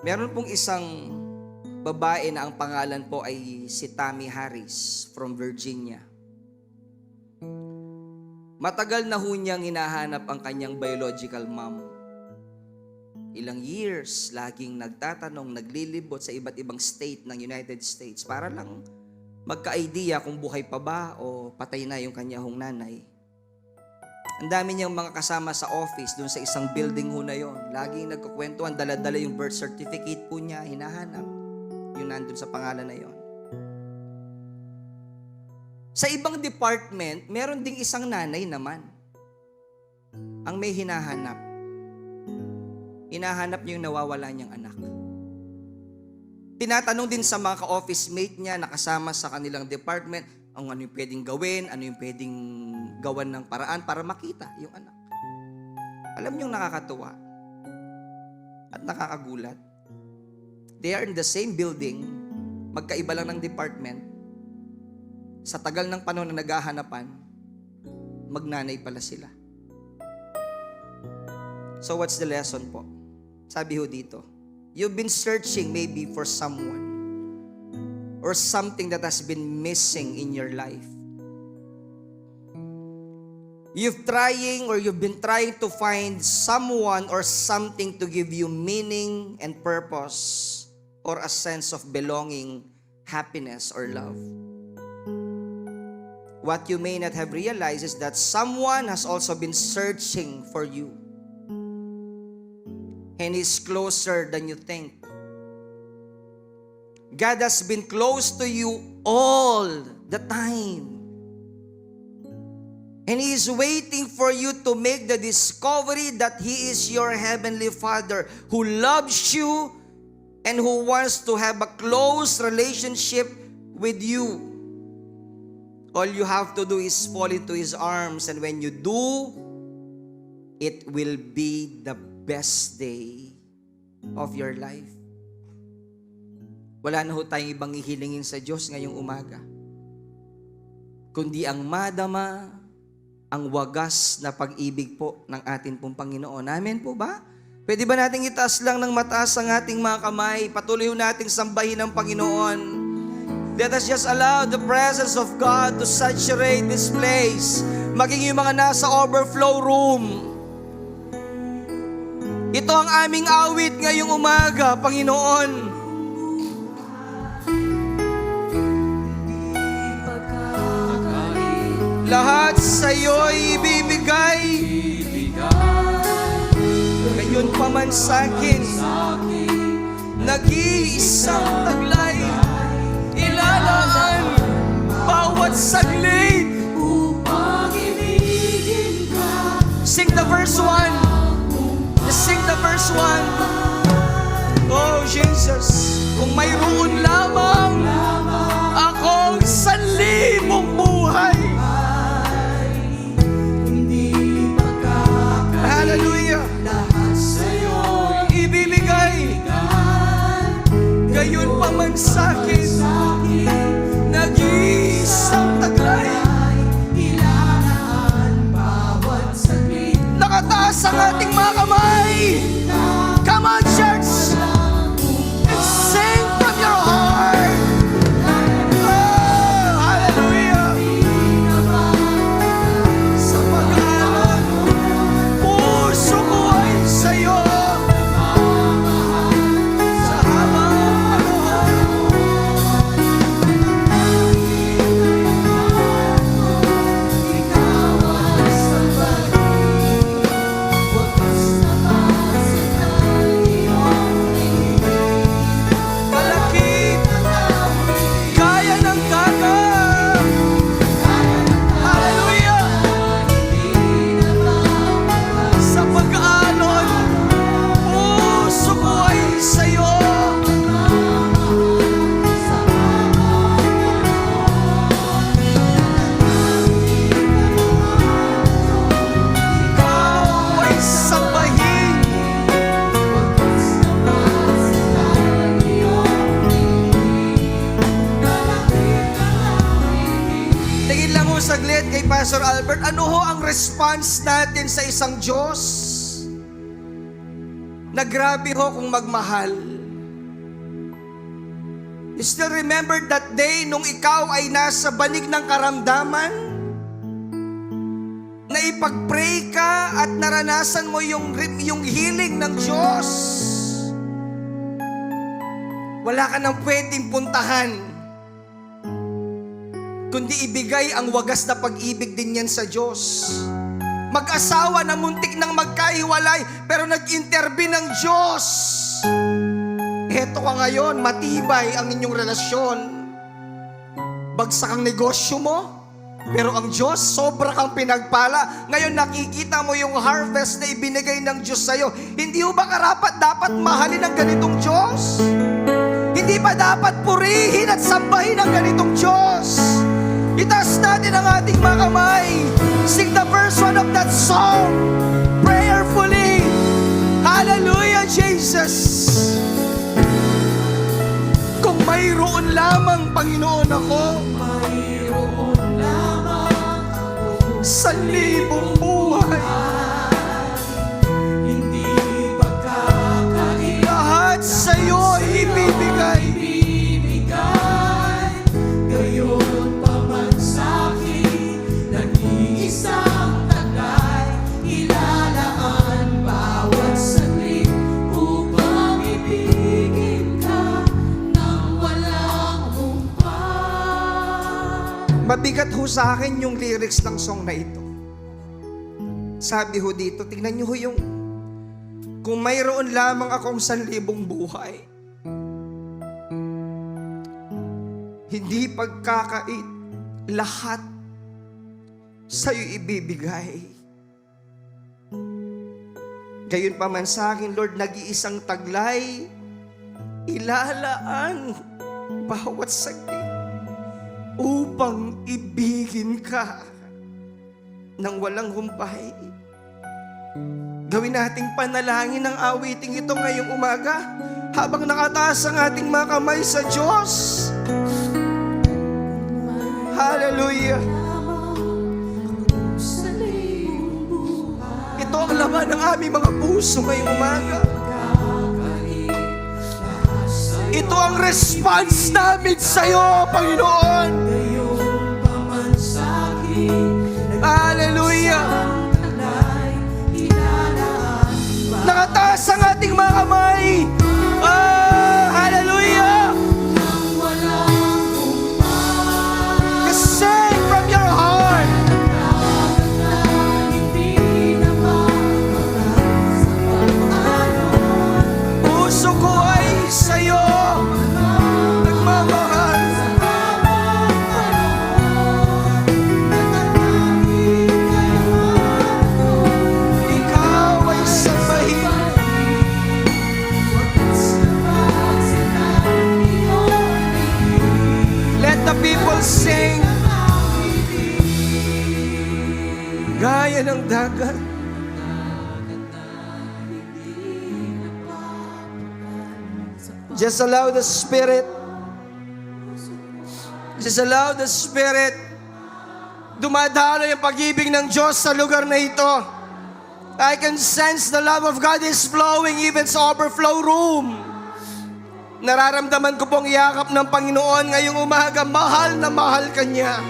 Meron pong isang babae na ang pangalan po ay si Tammy Harris from Virginia. Matagal na ho niyang hinahanap ang kanyang biological mom. ilang years, laging nagtatanong, naglilibot sa iba't ibang state ng United States para lang magka-idea kung buhay pa ba o patay na yung kanya hong nanay. Ang dami niyang mga kasama sa office, doon sa isang building ho na yon. Laging nagkukwentuhan, dala-dala yung birth certificate po niya, hinahanap. Yung nandun sa pangalan na yon. Sa ibang department, meron ding isang nanay naman ang may hinahanap. Hinahanap niya yung nawawala niyang anak. Tinatanong din sa mga ka-office mate niya na kasama sa kanilang department, ano yung pwedeng gawin, ano yung pwedeng gawan ng paraan para makita yung anak. Alam niyo nakakatuwa at nakakagulat. They are in the same building, magkaiba lang ng department. Sa tagal ng panahon na naghahanapan, magnanay pala sila. So what's the lesson po? Sabi ho dito, you've been searching maybe for someone or something that has been missing in your life. You've been trying to find someone or something to give you meaning and purpose or a sense of belonging, happiness, or love. What you may not have realized is that someone has also been searching for you. And is closer than you think. God has been close to you all the time. And He is waiting for you to make the discovery that He is your Heavenly Father who loves you and who wants to have a close relationship with you. All you have to do is fall into His arms, and when you do, it will be the best day of your life. Wala na ho tayong ibang ihilingin sa Diyos ngayong umaga, kundi ang madama ang wagas na pag-ibig po ng atin pong Panginoon. Amen po ba? Pwede ba nating itaas lang ng mataas ang ating mga kamay? Patuloy ho nating sambahin ang Panginoon. Let us just allow the presence of God to saturate this place. Maging yung mga nasa overflow room. Ito ang aming awit ngayong umaga, Panginoon. Lahat sa iyo'y ibibigay. Ngayon pa man sa'kin, nag-iisang taglay. Ilalaan bawat saglit upang ibigin ka. Sing the verse 1. Just sing the verse 1. Oh Jesus, kung mayroon lamang akong 1,000 buhay, hallelujah, lahat sa'yo ibibigay. Gayon pa man sa'kin, nag-iisang taglay. Ilaan bawat saglit. Nakataas ang ating mga kamay. Come on, church, and sing from your heart. Oh, hallelujah. Sa pag-aaral, puso ko ay sa'yo. Sa habang panahon, ikaw ay sambahing. Wakas na pasakan iyong ibig. Malakit, kaya ng dagat. Hallelujah. Sa pag-aalon, puso ko ay sa'yo. Ikaw ay sambahin. Tingin lang ho saglit kay Pastor Albert, ano ho ang response natin sa isang Diyos na grabe ho kung magmahal? You still remember that day nung ikaw ay nasa banig ng karamdaman? Na nakikipag-pray ka at naranasan mo yung healing ng Diyos, wala ka nang pwedeng puntahan, kundi ibigay ang wagas na pag-ibig din yan sa Diyos. Mag-asawa na muntik nang magkahiwalay, pero nag-intervene ng Diyos. Heto ka ngayon, matibay ang inyong relasyon. Bagsak ang negosyo mo, pero ang Diyos, sobra kang pinagpala. Ngayon nakikita mo yung harvest na ibinigay ng Diyos sa'yo. Hindi ba karapat dapat mahalin ang ganitong Diyos? Hindi ba dapat purihin at sambahin ang ganitong Diyos? Itaas natin ang ating mga kamay. Sing the verse 1 of that song prayerfully. Hallelujah, Jesus. Kung mayroon lamang, Panginoon, ako, Mayroon lamang ako sa libong buhay, hindi pagkakait lahat sa'yo ibibigay. ibigay. Gayon pa man sa'kin, nag-iisang tagay, ilalaan bawat saglit upang ibigin ka nang walang humpay. Mabigat ho sa akin yung lyrics ng song na ito. Sabi ho dito, tingnan nyo ho yung, kung mayroon lamang akong 1,000 buhay, hindi pagkakait, lahat sa'yo ibibigay. Gayon pa man sa akin, Lord, nag-iisang taglay, ilalaan bawat saglit upang ibigin ka nang walang humpay. Gawin nating panalangin ng awiting ito ngayong umaga habang nakataas ang ating mga kamay sa Diyos. Hallelujah. Sa libong buhay, Ito ang laman ng aming mga puso ngayong umaga. Ito ang response namin sa iyo, Panginoon. gayon pa man sa'kin, Hallelujah. taglay, ilalaan Nakataas ang ating mga kamay. Hallelujah. nang walang humpay. Just sing from your heart. Hindi na makakamit sa pag-alon, Puso ko ay sa'yo nagmamahal. sa habang panahon, natatanging kailangan ko. Ikaw ay sambahin. Let the people sing. Gaya ng dagat. Just allow the Spirit. Just allow the Spirit. Dumadalo yung pag-ibig ng Diyos sa lugar na ito. I can sense the love of God is flowing even sa overflow room. Nararamdaman ko pong yakap ng Panginoon ngayong umaga. Mahal na mahal ka niya.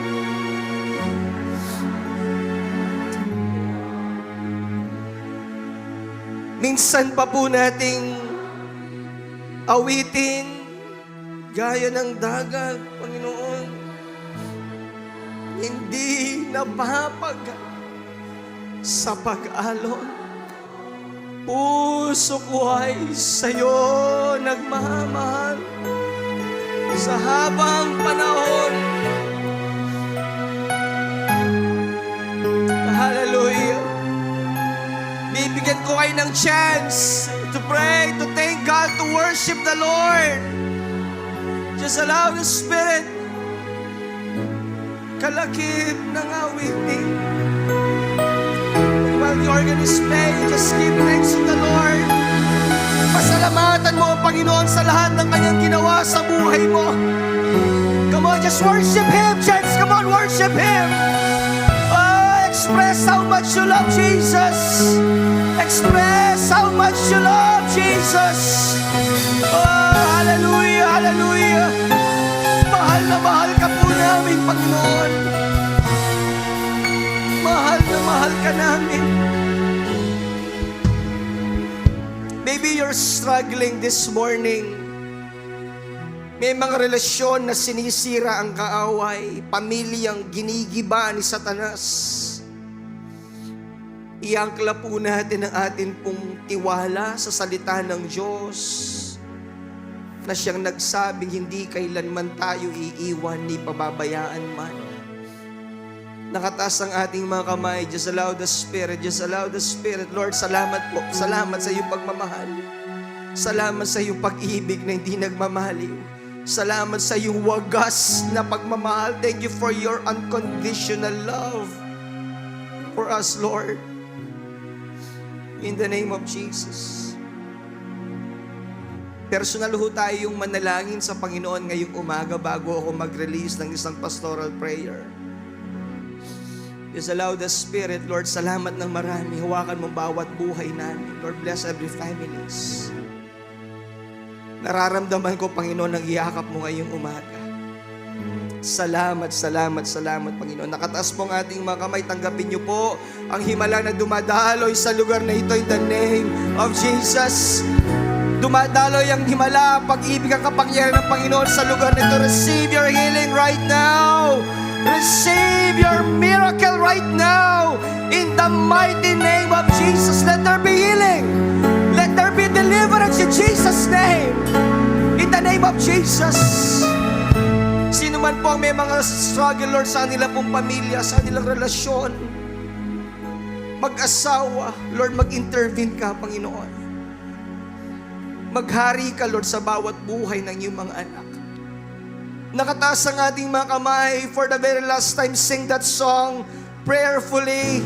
Minsan pa po nating awitin gaya ng dagat, Panginoon. Hindi napapag sa pag-alon. Puso ko ay sa'yo nagmamahal sa habang panahon. Hallelujah. Bibigyan ko kayo ng chance to pray, to thank God, to worship the Lord. Just allow the Spirit kalakip ng awitin. While the organ is playing, just give thanks to the Lord. Pasalamatan mo ang Panginoon sa lahat ng kanyang ginawa sa buhay mo. Come on, just worship Him, church. Come on, worship Him. Oh, express how much you love Jesus. Express how much you love Jesus. Oh, hallelujah, hallelujah. Mahal na mahal ka po namin, Panginoon. Mahal na mahal mahal ka namin. Maybe you're struggling this morning. May mga relasyon na sinisira ang kaaway, pamilyang ginigiba ni Satanas. Iangkla po natin ang atin pong tiwala sa salita ng Diyos na siyang nagsabing hindi kailanman tayo iiwan ni pababayaan man. Nakataas ang ating mga kamay. Just allow the Spirit. Just allow the Spirit. Lord, salamat po. Salamat sa iyong pagmamahal. Salamat sa iyong pag-ibig na hindi nagmamaliw. Salamat sa iyong wagas na pagmamahal. Thank you for your unconditional love for us, Lord. In the name of Jesus. Personal ho tayong manalangin sa Panginoon ngayong umaga bago ako mag-release ng isang pastoral prayer. Just allow the Spirit, Lord, salamat ng marami. Hawakan mo bawat buhay namin. Lord, bless every families. Nararamdaman ko, Panginoon, ang iyakap mo ngayong umaga. Salamat, salamat, salamat, Panginoon. Nakataas po ang ating mga kamay. Tanggapin niyo po ang himala na dumadaloy sa lugar na ito in the name of Jesus. Dumadaloy ang himala, pag-ibig ang kapangyarihan ng Panginoon sa lugar na ito. Receive your healing right now. Receive your miracle right now. In the mighty name of Jesus, let there be healing. Let there be deliverance in Jesus' name. In the name of Jesus. Sino man po ang may mga struggle, Lord, sa kanila pong pamilya, sa kanilang relasyon, mag-asawa, Lord, mag-intervene ka, Panginoon. Maghari ka, Lord, sa bawat buhay ng iyong mga anak. Nakataas ang ating mga kamay. For the very last time, sing that song prayerfully.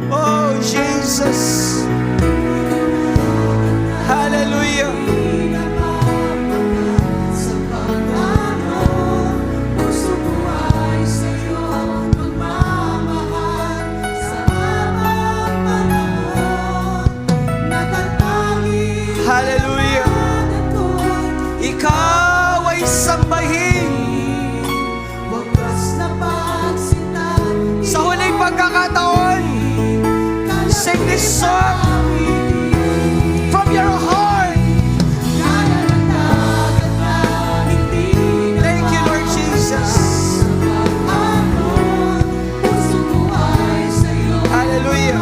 Oh, Jesus. Hallelujah. Sa Panginoon, puso ko ay sa iyong pagmamahal. Sa habang panahon, natatanging Hallelujah. Ikaw ay sambahin. wagas na pagsinta. Sa huling pagkakataon, sing this song from your heart. Thank you, Lord Jesus. Hallelujah.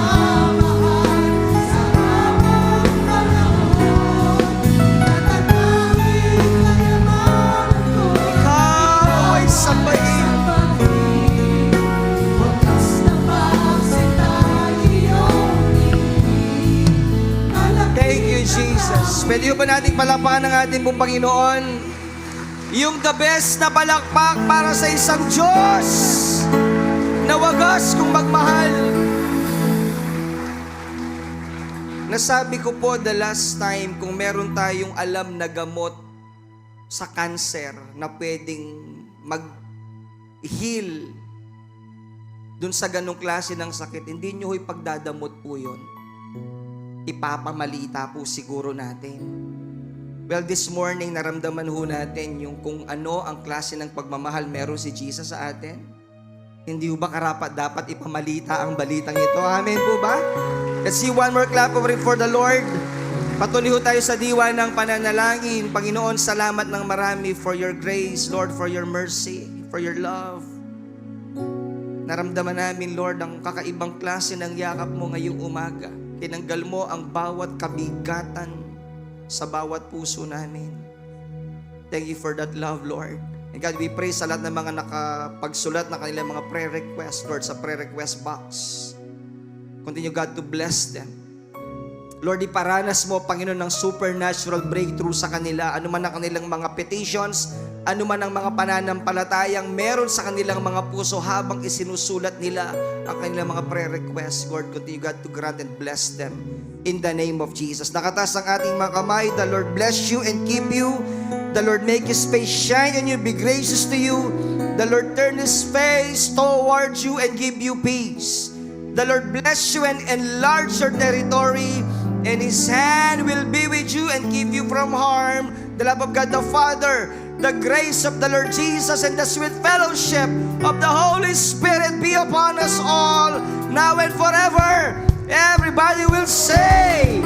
Ikaw ay sambahin. Thank you, Jesus. Pwede ba nating palakpakan ng ating pong Panginoon? Yung the best na palakpak para sa isang Diyos na wagas kung magmahal. Nasabi ko po the last time, kung meron tayong alam na gamot sa cancer na pwedeng mag-heal dun sa ganong klase ng sakit, hindi nyo ipagdadamot po yun. Ipapamalita po siguro natin. Well, this morning, naramdaman ho natin yung kung ano ang klase ng pagmamahal meron si Jesus sa atin. Hindi ho ba karapat dapat ipamalita ang balitang ito? Amen po ba? Let's see one more clap offering for the Lord. Patuloy ho tayo sa diwa ng pananalangin. Panginoon, salamat ng marami for your grace, Lord, for your mercy, for your love. Naramdaman namin, Lord, ang kakaibang klase ng yakap mo ngayong umaga. Tinanggal mo ang bawat kabigatan sa bawat puso namin. Thank you for that love, Lord. And God, we pray sa lahat ng mga nakapagsulat na kanilang mga prayer request, Lord, sa prayer request box. Continue, God, to bless them. Lord, iparanas mo, Panginoon, ng supernatural breakthrough sa kanila. Ano man ang kanilang mga petitions, ano man ang mga pananampalatayang meron sa kanilang mga puso habang isinusulat nila ang kanilang mga prayer requests. Lord, continue, God, to grant and bless them in the name of Jesus. Nakataas ang ating mga kamay. The Lord bless you and keep you. The Lord make His face shine on you, be gracious to you. The Lord turn His face towards you and give you peace. The Lord bless you and enlarge your territory, and His hand will be with you and keep you from harm. The love of God the Father, the grace of the Lord Jesus and the sweet fellowship of the Holy Spirit be upon us all, now and forever. Everybody will say,